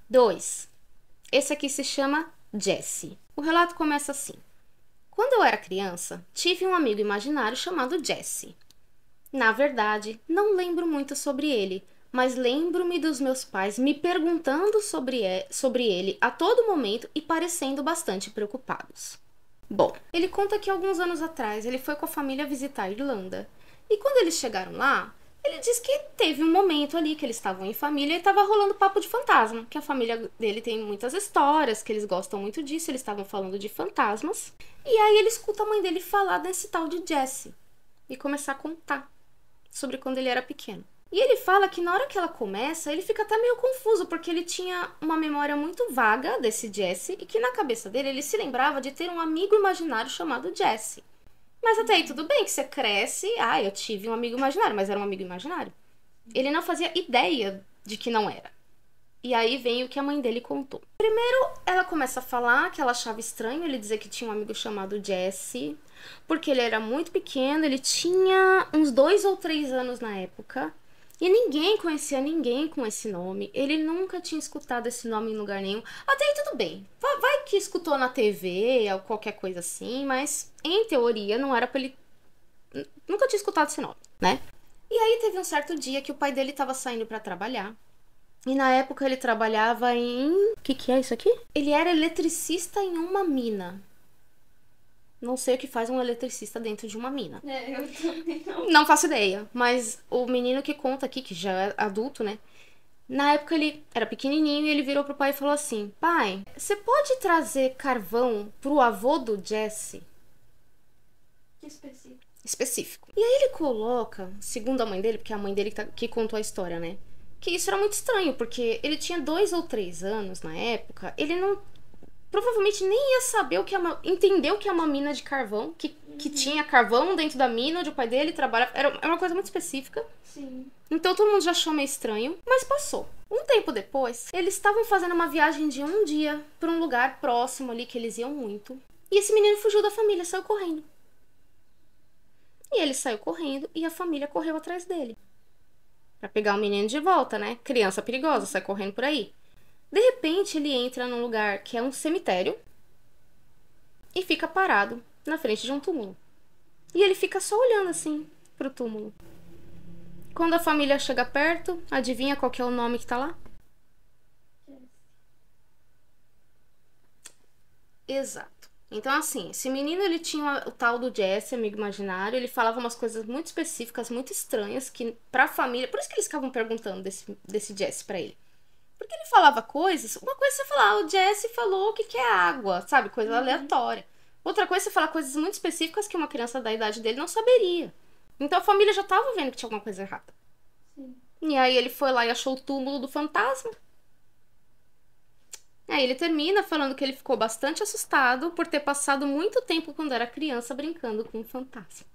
2. Esse aqui se chama Jesse. O relato começa assim. Quando eu era criança, tive um amigo imaginário chamado Jesse. Na verdade, não lembro muito sobre ele, mas lembro-me dos meus pais me perguntando sobre ele a todo momento e parecendo bastante preocupados. Bom, ele conta que alguns anos atrás ele foi com a família visitar a Irlanda. E quando eles chegaram lá, ele diz que teve um momento ali que eles estavam em família e estava rolando papo de fantasma, que a família dele tem muitas histórias, que eles gostam muito disso, eles estavam falando de fantasmas. E aí ele escuta a mãe dele falar desse tal de Jesse e começar a contar sobre quando ele era pequeno. E ele fala que na hora que ela começa, ele fica até meio confuso, porque ele tinha uma memória muito vaga desse Jesse e que na cabeça dele ele se lembrava de ter um amigo imaginário chamado Jesse. Mas até aí tudo bem que você cresce, eu tive um amigo imaginário, mas era um amigo imaginário. Ele não fazia ideia de que não era. E aí vem o que a mãe dele contou. Primeiro, ela começa a falar que ela achava estranho ele dizer que tinha um amigo chamado Jesse, porque ele era muito pequeno, ele tinha uns 2 ou 3 anos na época, e ninguém conhecia ninguém com esse nome. Ele nunca tinha escutado esse nome em lugar nenhum. Até aí tudo bem. Vai que escutou na TV ou qualquer coisa assim, mas em teoria não era pra ele... Nunca tinha escutado esse nome, né? E aí teve um certo dia que o pai dele tava saindo pra trabalhar. E na época ele trabalhava em... O que é isso aqui? Ele era eletricista em uma mina. Não sei o que faz um eletricista dentro de uma mina. Eu também não. Não faço ideia. Mas o menino que conta aqui, que já é adulto, né? Na época ele era pequenininho e ele virou pro pai e falou assim: pai, você pode trazer carvão pro avô do Jesse? Que específico. Específico. E aí ele coloca, segundo a mãe dele, porque é a mãe dele que contou a história, né? Que isso era muito estranho, porque ele tinha 2 ou 3 anos na época, ele não... Provavelmente nem ia saber entender o que é uma mina de carvão, que tinha carvão dentro da mina onde o pai dele trabalhava. Era uma coisa muito específica. Sim. Então todo mundo já achou meio estranho, mas passou. Um tempo depois, eles estavam fazendo uma viagem de um dia pra um lugar próximo ali que eles iam muito. E esse menino fugiu da família, saiu correndo. E ele saiu correndo e a família correu atrás dele. Pra pegar o menino de volta, né? Criança perigosa, sai correndo por aí. De repente, ele entra num lugar que é um cemitério e fica parado na frente de um túmulo. E ele fica só olhando assim pro túmulo. Quando a família chega perto, adivinha qual que é o nome que tá lá? Exato. Então, assim, esse menino, ele tinha o tal do Jesse, amigo imaginário, ele falava umas coisas muito específicas, muito estranhas, que pra família... Por isso que eles ficavam perguntando desse Jesse pra ele. Porque ele falava coisas... Uma coisa você falar, o Jesse falou o que é água, sabe? Coisa aleatória. Outra coisa você falar coisas muito específicas que uma criança da idade dele não saberia. Então a família já tava vendo que tinha alguma coisa errada. Sim. E aí ele foi lá e achou o túmulo do fantasma. Aí ele termina falando que ele ficou bastante assustado por ter passado muito tempo quando era criança brincando com um fantasma.